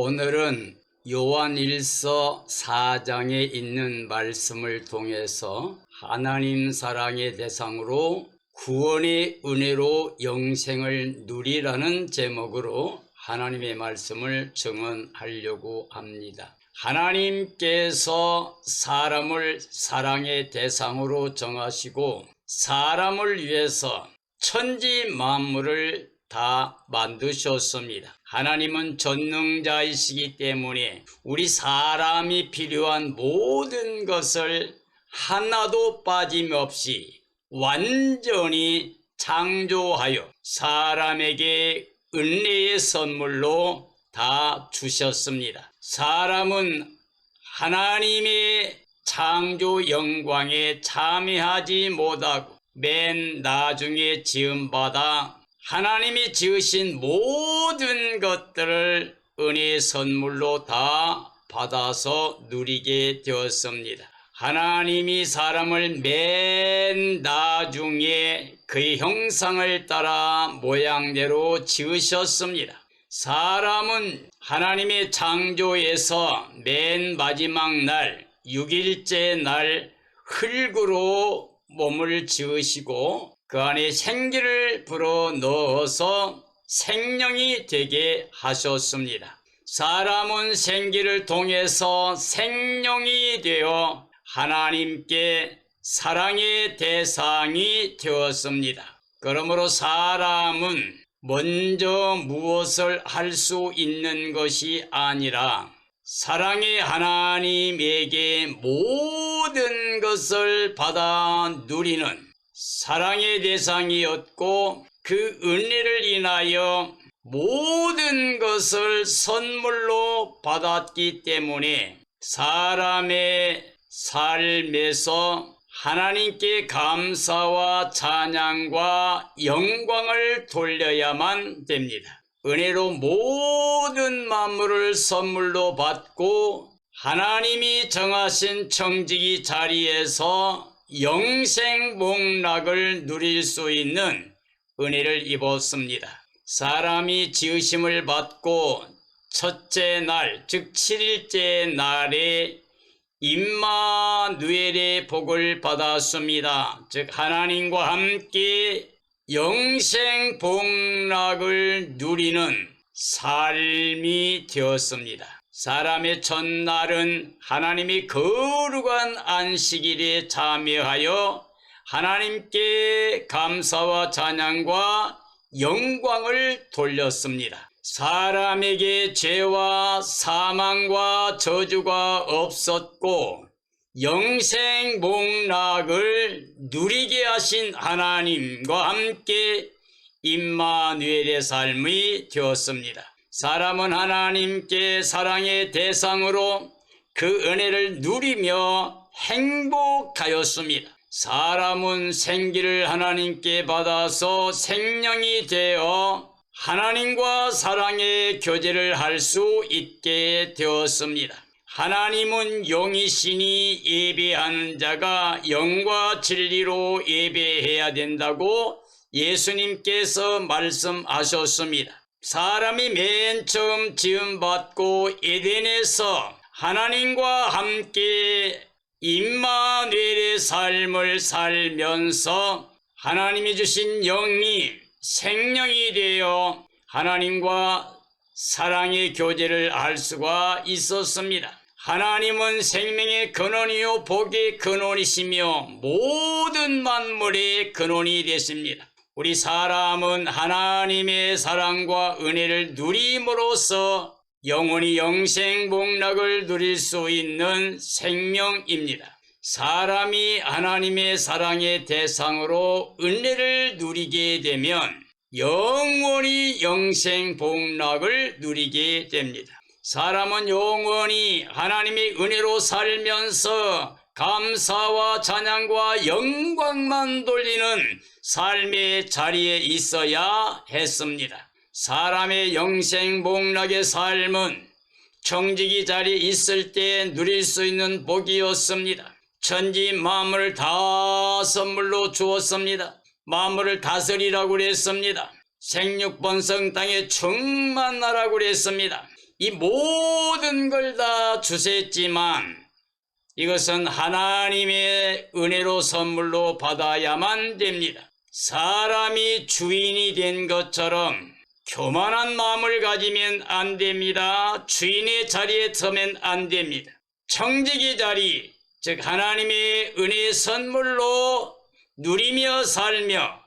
오늘은 요한일서 4장에 있는 말씀을 통해서 하나님 사랑의 대상으로 구원의 은혜로 영생을 누리라는 제목으로 하나님의 말씀을 증언하려고 합니다. 하나님께서 사람을 사랑의 대상으로 정하시고 사람을 위해서 천지 만물을 다 만드셨습니다. 하나님은 전능자이시기 때문에 우리 사람이 필요한 모든 것을 하나도 빠짐없이 완전히 창조하여 사람에게 은혜의 선물로 다 주셨습니다. 사람은 하나님의 창조 영광에 참여하지 못하고 맨 나중에 지음받아 하나님이 지으신 모든 것들을 은혜의 선물로 다 받아서 누리게 되었습니다. 하나님이 사람을 맨 나중에 그의 형상을 따라 모양대로 지으셨습니다. 사람은 하나님의 창조에서 맨 마지막 날 6일째 날 흙으로 몸을 지으시고 그 안에 생기를 불어 넣어서 생명이 되게 하셨습니다. 사람은 생기를 통해서 생명이 되어 하나님께 사랑의 대상이 되었습니다. 그러므로 사람은 먼저 무엇을 할 수 있는 것이 아니라 사랑의 하나님에게 모든 것을 받아 누리는 사랑의 대상이었고 그 은혜를 인하여 모든 것을 선물로 받았기 때문에 사람의 삶에서 하나님께 감사와 찬양과 영광을 돌려야만 됩니다. 은혜로 모든 만물을 선물로 받고 하나님이 정하신 청지기 자리에서 영생 복락을 누릴 수 있는 은혜를 입었습니다. 사람이 지으심을 받고 첫째 날, 즉 7일째 날에 임마누엘의 복을 받았습니다. 즉 하나님과 함께 영생 복락을 누리는 삶이 되었습니다. 사람의 첫날은 하나님이 거룩한 안식일에 참여하여 하나님께 감사와 찬양과 영광을 돌렸습니다. 사람에게 죄와 사망과 저주가 없었고 영생 복락을 누리게 하신 하나님과 함께 임마누엘의 삶이 되었습니다. 사람은 하나님께 사랑의 대상으로 그 은혜를 누리며 행복하였습니다. 사람은 생기를 하나님께 받아서 생명이 되어 하나님과 사랑의 교제를 할 수 있게 되었습니다. 하나님은 영이시니 예배하는 자가 영과 진리로 예배해야 된다고 예수님께서 말씀하셨습니다. 사람이 맨 처음 지음받고 에덴에서 하나님과 함께 임마누엘의 삶을 살면서 하나님이 주신 영이 생명이 되어 하나님과 사랑의 교제를 할 수가 있었습니다. 하나님은 생명의 근원이요 복의 근원이시며 모든 만물의 근원이 되십니다. 우리 사람은 하나님의 사랑과 은혜를 누림으로써 영원히 영생 복락을 누릴 수 있는 생명입니다. 사람이 하나님의 사랑의 대상으로 은혜를 누리게 되면 영원히 영생 복락을 누리게 됩니다. 사람은 영원히 하나님의 은혜로 살면서 감사와 찬양과 영광만 돌리는 삶의 자리에 있어야 했습니다. 사람의 영생 복락의 삶은 청지기 자리에 있을 때 누릴 수 있는 복이었습니다. 천지 만물을 다 선물로 주었습니다. 만물을 다스리라고 그랬습니다. 생육번성 땅에 충만하라고 그랬습니다. 이 모든 걸 다 주셨지만 이것은 하나님의 은혜로 선물로 받아야만 됩니다. 사람이 주인이 된 것처럼 교만한 마음을 가지면 안 됩니다. 주인의 자리에 서면 안 됩니다. 청지기 자리, 즉 하나님의 은혜의 선물로 누리며 살며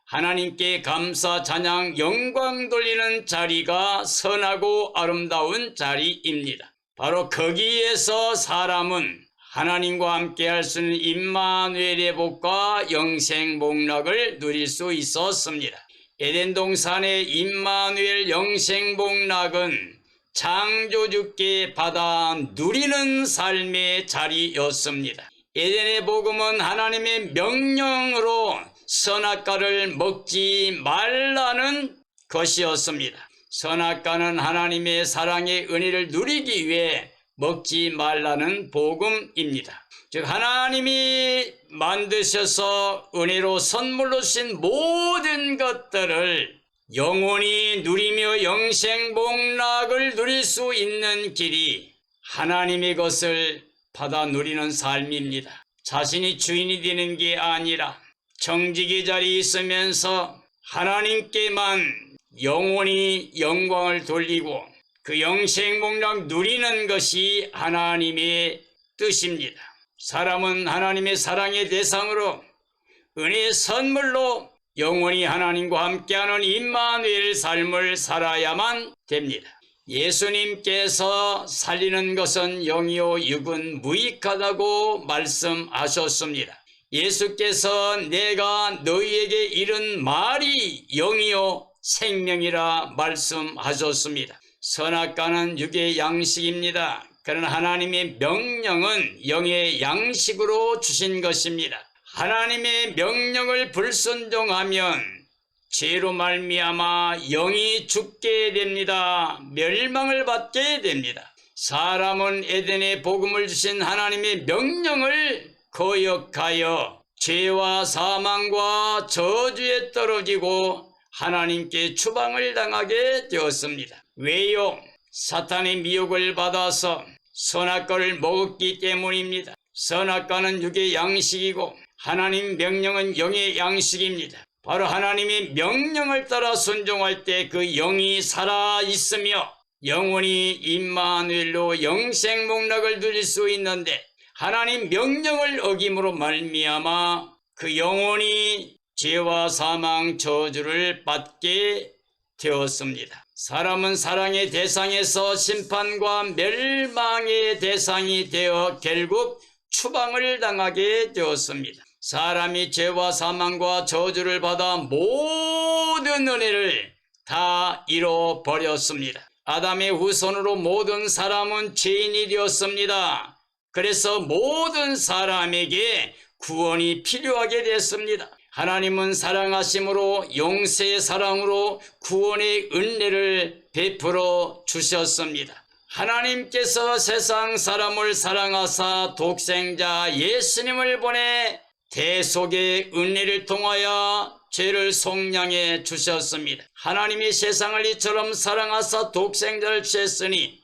하나님께 감사, 찬양, 영광 돌리는 자리가 선하고 아름다운 자리입니다. 바로 거기에서 사람은 하나님과 함께 할 수 있는 임마누엘의 복과 영생 복락을 누릴 수 있었습니다. 에덴 동산의 임마누엘 영생 복락은 창조주께 받아 누리는 삶의 자리였습니다. 에덴의 복음은 하나님의 명령으로 선악과를 먹지 말라는 것이었습니다. 선악과는 하나님의 사랑의 은혜를 누리기 위해 먹지 말라는 복음입니다. 즉 하나님이 만드셔서 은혜로 선물로 주신 모든 것들을 영원히 누리며 영생복락을 누릴 수 있는 길이 하나님의 것을 받아 누리는 삶입니다. 자신이 주인이 되는 게 아니라 청지기 자리에 있으면서 하나님께만 영원히 영광을 돌리고 그 영생복락 누리는 것이 하나님의 뜻입니다. 사람은 하나님의 사랑의 대상으로 은혜의 선물로 영원히 하나님과 함께하는 임마누엘 삶을 살아야만 됩니다. 예수님께서 살리는 것은 영이요 육은 무익하다고 말씀하셨습니다. 예수께서 내가 너희에게 이른 말이 영이요 생명이라 말씀하셨습니다. 선악과는 육의 양식입니다. 그러나 하나님의 명령은 영의 양식으로 주신 것입니다. 하나님의 명령을 불순종하면 죄로 말미암아 영이 죽게 됩니다. 멸망을 받게 됩니다. 사람은 에덴의 복음을 주신 하나님의 명령을 거역하여 죄와 사망과 저주에 떨어지고 하나님께 추방을 당하게 되었습니다. 왜요? 사탄의 미혹을 받아서 선악과를 먹었기 때문입니다. 선악과는 육의 양식이고 하나님 명령은 영의 양식입니다. 바로 하나님의 명령을 따라 순종할 때 그 영이 살아있으며 영원히 임마누엘로 영생복락을 누릴 수 있는데 하나님 명령을 어김으로 말미암아 그 영혼이 죄와 사망 저주를 받게 되었습니다. 사람은 사랑의 대상에서 심판과 멸망의 대상이 되어 결국 추방을 당하게 되었습니다. 사람이 죄와 사망과 저주를 받아 모든 은혜를 다 잃어버렸습니다. 아담의 후손으로 모든 사람은 죄인이 되었습니다. 그래서 모든 사람에게 구원이 필요하게 됐습니다. 하나님은 사랑하심으로 용서의 사랑으로 구원의 은혜를 베풀어 주셨습니다. 하나님께서 세상 사람을 사랑하사 독생자 예수님을 보내 대속의 은혜를 통하여 죄를 속량해 주셨습니다. 하나님이 세상을 이처럼 사랑하사 독생자를 주셨으니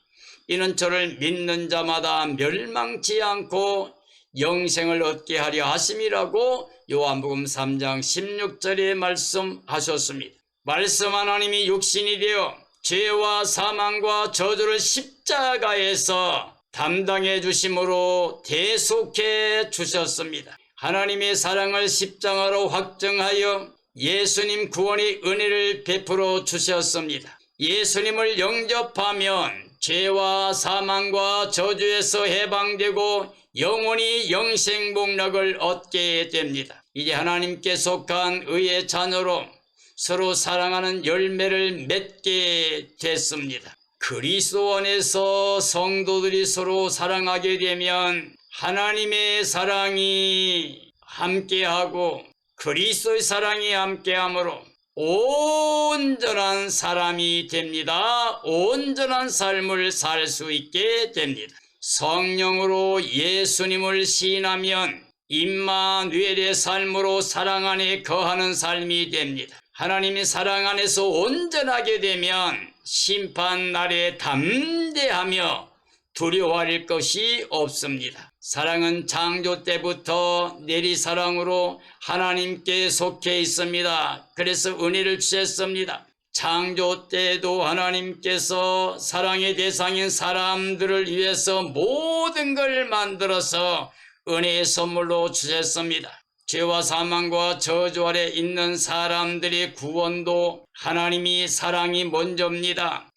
이는 저를 믿는 자마다 멸망치 않고 영생을 얻게 하려 하심이라고 요한복음 3장 16절에 말씀하셨습니다. 말씀 하나님이 육신이 되어 죄와 사망과 저주를 십자가에서 담당해 주심으로 대속해 주셨습니다. 하나님의 사랑을 십자가로 확정하여 예수님 구원의 은혜를 베풀어 주셨습니다. 예수님을 영접하면 죄와 사망과 저주에서 해방되고 영원히 영생복락을 얻게 됩니다. 이제 하나님께 속한 의의 자녀로 서로 사랑하는 열매를 맺게 됐습니다. 그리스도 안에서 성도들이 서로 사랑하게 되면 하나님의 사랑이 함께하고 그리스도의 사랑이 함께하므로 온전한 사람이 됩니다. 온전한 삶을 살 수 있게 됩니다. 성령으로 예수님을 시인하면 임마누엘의 삶으로 사랑 안에 거하는 삶이 됩니다. 하나님의 사랑 안에서 온전하게 되면 심판 날에 담대하며 두려워할 것이 없습니다. 사랑은 창조 때부터 내리사랑으로 하나님께 속해 있습니다. 그래서 은혜를 주셨습니다. 창조 때도 하나님께서 사랑의 대상인 사람들을 위해서 모든 걸 만들어서 은혜의 선물로 주셨습니다. 죄와 사망과 저주 아래 있는 사람들의 구원도 하나님이 사랑이 먼저입니다.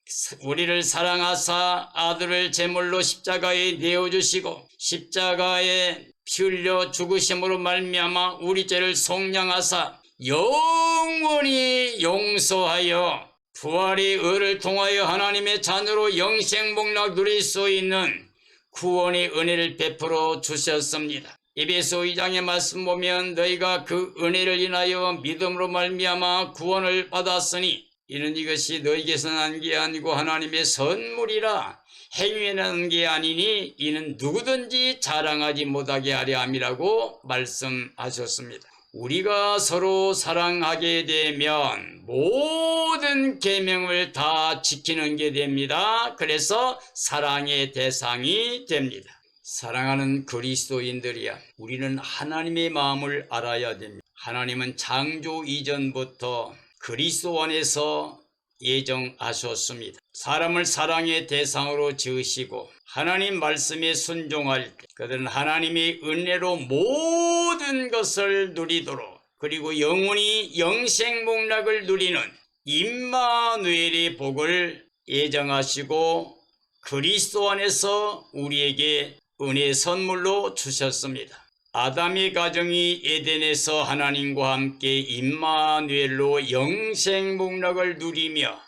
우리를 사랑하사 아들을 제물로 십자가에 내어주시고 십자가에 피 흘려 죽으심으로 말미암아 우리 죄를 속량하사 영원히 용서하여 부활의 의를 통하여 하나님의 자녀로 영생복락 누릴 수 있는 구원의 은혜를 베풀어 주셨습니다. 에베소 2장의 말씀 보면 너희가 그 은혜를 인하여 믿음으로 말미암아 구원을 받았으니 이는 이것이 너희에게서 난 게 아니고 하나님의 선물이라 행위에 난 게 아니니 이는 누구든지 자랑하지 못하게 하려 함이라고 말씀하셨습니다. 우리가 서로 사랑하게 되면 모든 계명을 다 지키는 게 됩니다. 그래서 사랑의 대상이 됩니다. 사랑하는 그리스도인들이야, 우리는 하나님의 마음을 알아야 됩니다. 하나님은 창조 이전부터 그리스도 안에서 예정하셨습니다. 사람을 사랑의 대상으로 지으시고 하나님 말씀에 순종할 때 그들은 하나님의 은혜로 모든 것을 누리도록, 그리고 영원히 영생복락을 누리는 임마누엘의 복을 예정하시고 그리스도 안에서 우리에게 은혜 선물로 주셨습니다. 아담의 가정이 에덴에서 하나님과 함께 임마누엘로 영생복락을 누리며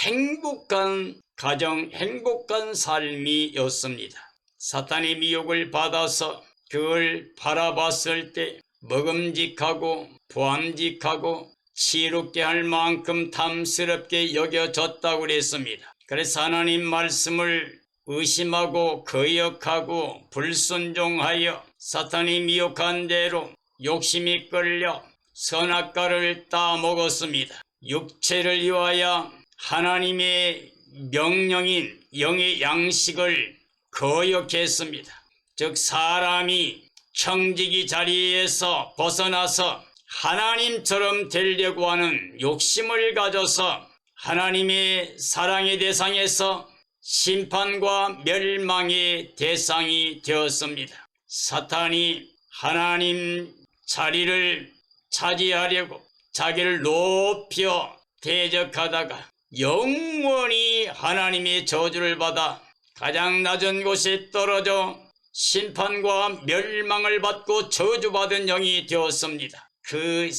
행복한 가정, 행복한 삶이었습니다. 사탄의 미혹을 받아서 그걸 바라봤을 때 먹음직하고 보암직하고 지혜롭게 할 만큼 탐스럽게 여겨졌다고 그랬습니다. 그래서 하나님 말씀을 의심하고 거역하고 불순종하여 사탄이 미혹한 대로 욕심이 끌려 선악과를 따먹었습니다. 육체를 위하여 하나님의 명령인 영의 양식을 거역했습니다. 즉 사람이 청지기 자리에서 벗어나서 하나님처럼 되려고 하는 욕심을 가져서 하나님의 사랑의 대상에서 심판과 멸망의 대상이 되었습니다. 사탄이 하나님 자리를 차지하려고 자기를 높여 대적하다가 영원히 하나님의 저주를 받아 가장 낮은 곳에 떨어져 심판과 멸망을 받고 저주받은 영이 되었습니다. 그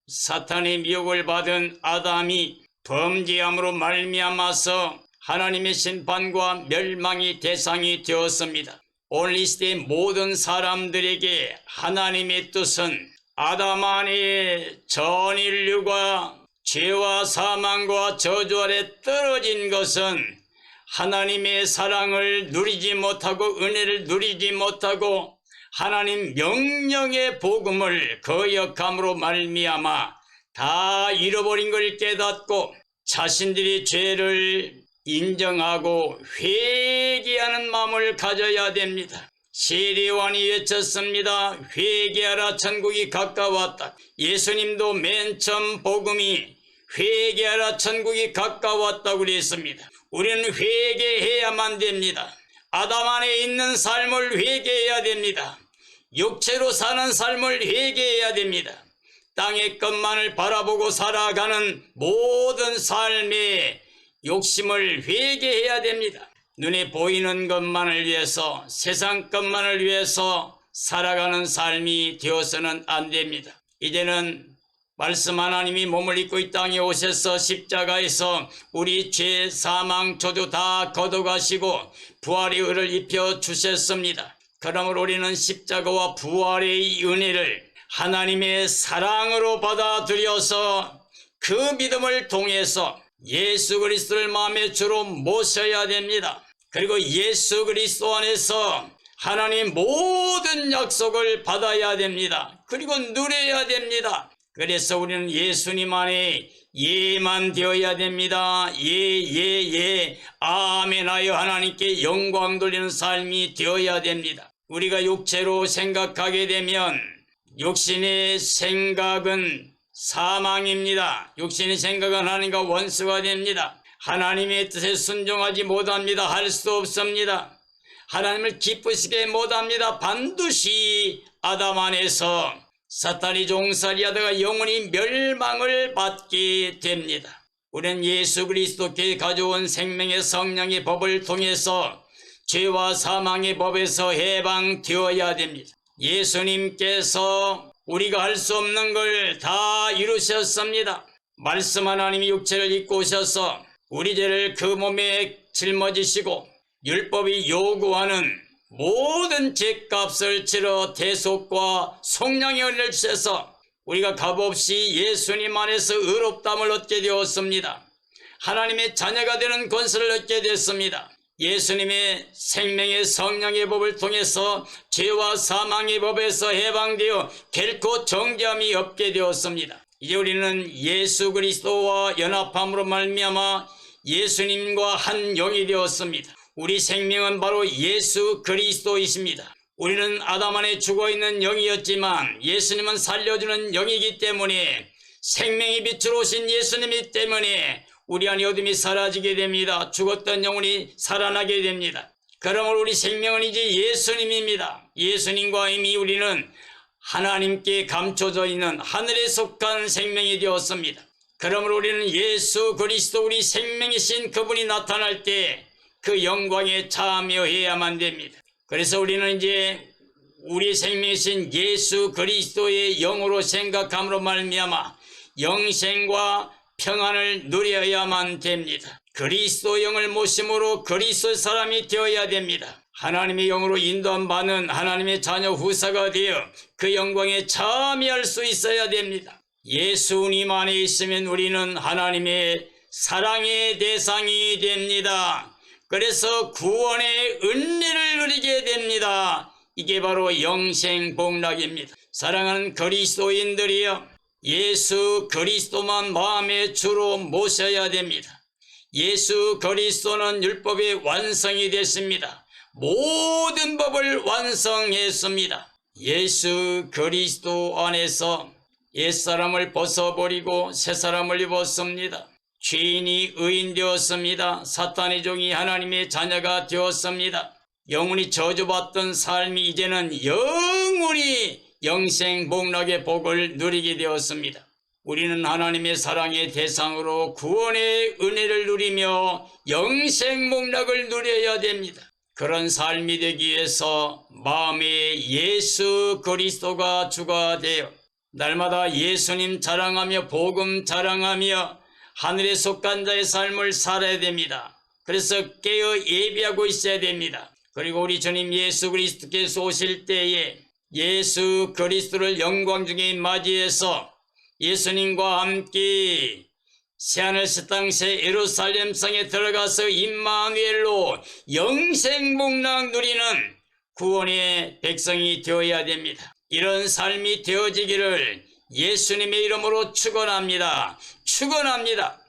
사탄의 미혹을 받은 아담이 범죄함으로 말미암아서 하나님의 심판과 멸망의 대상이 되었습니다. 오늘 이 시대의 모든 사람들에게 하나님의 뜻은 아담 안에 전 인류가 죄와 사망과 저주 아래 떨어진 것은 하나님의 사랑을 누리지 못하고 은혜를 누리지 못하고 하나님 명령의 복음을 거역함으로 말미암아 다 잃어버린 걸 깨닫고 자신들이 죄를 인정하고 회개하는 마음을 가져야 됩니다. 세례요한이 외쳤습니다. 회개하라, 천국이 가까웠다. 예수님도 맨 처음 복음이 회개하라, 천국이 가까웠다고 그랬습니다. 우리는 회개해야만 됩니다. 아담 안에 있는 삶을 회개해야 됩니다. 육체로 사는 삶을 회개해야 됩니다. 땅의 것만을 바라보고 살아가는 모든 삶의 욕심을 회개해야 됩니다. 눈에 보이는 것만을 위해서, 세상 것만을 위해서 살아가는 삶이 되어서는 안 됩니다. 이제는 말씀 하나님이 몸을 입고 이 땅에 오셔서 십자가에서 우리 죄, 사망, 저주 다 걷어가시고 부활의 의를 입혀 주셨습니다. 그러므로 우리는 십자가와 부활의 은혜를 하나님의 사랑으로 받아들여서 그 믿음을 통해서 예수 그리스도를 마음의 주로 모셔야 됩니다. 그리고 예수 그리스도 안에서 하나님 모든 약속을 받아야 됩니다. 그리고 누려야 됩니다. 그래서 우리는 예수님 안에 예만 되어야 됩니다. 예, 아멘 하여 하나님께 영광 돌리는 삶이 되어야 됩니다. 우리가 육체로 생각하게 되면 육신의 생각은 사망입니다. 육신의 생각은 하나님과 원수가 됩니다. 하나님의 뜻에 순종하지 못합니다. 할 수 없습니다. 하나님을 기쁘시게 못합니다. 반드시 아담 안에서 사탄이 종살이하다가 영원히 멸망을 받게 됩니다. 우리는 예수 그리스도께 가져온 생명의 성령의 법을 통해서 죄와 사망의 법에서 해방되어야 됩니다. 예수님께서 우리가 할 수 없는 걸 다 이루셨습니다. 말씀 하나님이 육체를 입고 오셔서 우리 죄를 그 몸에 짊어지시고 율법이 요구하는 모든 죄값을 치러 대속과 성령의 은혜를 주셔서 우리가 값없이 예수님 안에서 의롭다함을 얻게 되었습니다. 하나님의 자녀가 되는 권세를 얻게 됐습니다. 예수님의 생명의 성령의 법을 통해서 죄와 사망의 법에서 해방되어 결코 정죄함이 없게 되었습니다. 이제 우리는 예수 그리스도와 연합함으로 말미암아 예수님과 한 영이 되었습니다. 우리 생명은 바로 예수 그리스도이십니다. 우리는 아담 안에 죽어있는 영이었지만 예수님은 살려주는 영이기 때문에 생명의 빛으로 오신 예수님이기 때문에 우리 안에 어둠이 사라지게 됩니다. 죽었던 영혼이 살아나게 됩니다. 그러므로 우리 생명은 이제 예수님입니다. 예수님과 이미 우리는 하나님께 감춰져 있는 하늘에 속한 생명이 되었습니다. 그러므로 우리는 예수 그리스도 우리 생명이신 그분이 나타날 때 그 영광에 참여해야만 됩니다. 그래서 우리는 이제 우리 생명이신 예수 그리스도의 영으로 생각함으로 말미암아 영생과 평안을 누려야만 됩니다. 그리스도 영을 모심으로 그리스도 사람이 되어야 됩니다. 하나님의 영으로 인도함 받는 하나님의 자녀 후사가 되어 그 영광에 참여할 수 있어야 됩니다. 예수님 안에 있으면 우리는 하나님의 사랑의 대상이 됩니다. 그래서 구원의 은혜를 누리게 됩니다. 이게 바로 영생복락입니다. 사랑하는 그리스도인들이여, 예수 그리스도만 마음의 주로 모셔야 됩니다. 예수 그리스도는 율법의 완성이 됐습니다. 모든 법을 완성했습니다. 예수 그리스도 안에서 옛사람을 벗어버리고 새사람을 입었습니다. 죄인이 의인 되었습니다. 사탄의 종이 하나님의 자녀가 되었습니다. 영원히 저주받던 삶이 이제는 영원히 영생복락의 복을 누리게 되었습니다. 우리는 하나님의 사랑의 대상으로 구원의 은혜를 누리며 영생복락을 누려야 됩니다. 그런 삶이 되기 위해서 마음에 예수 그리스도가 주가 되어 날마다 예수님 자랑하며 복음 자랑하며 하늘에 속한 자의 삶을 살아야 됩니다. 그래서 깨어 예비하고 있어야 됩니다. 그리고 우리 주님 예수 그리스도께서 오실 때에 예수 그리스도를 영광 중에 맞이해서 예수님과 함께 새하늘 새 땅 새 예루살렘 성에 들어가서 임마누엘로 영생복락 누리는 구원의 백성이 되어야 됩니다. 이런 삶이 되어지기를 예수님의 이름으로 축원합니다. 축원합니다.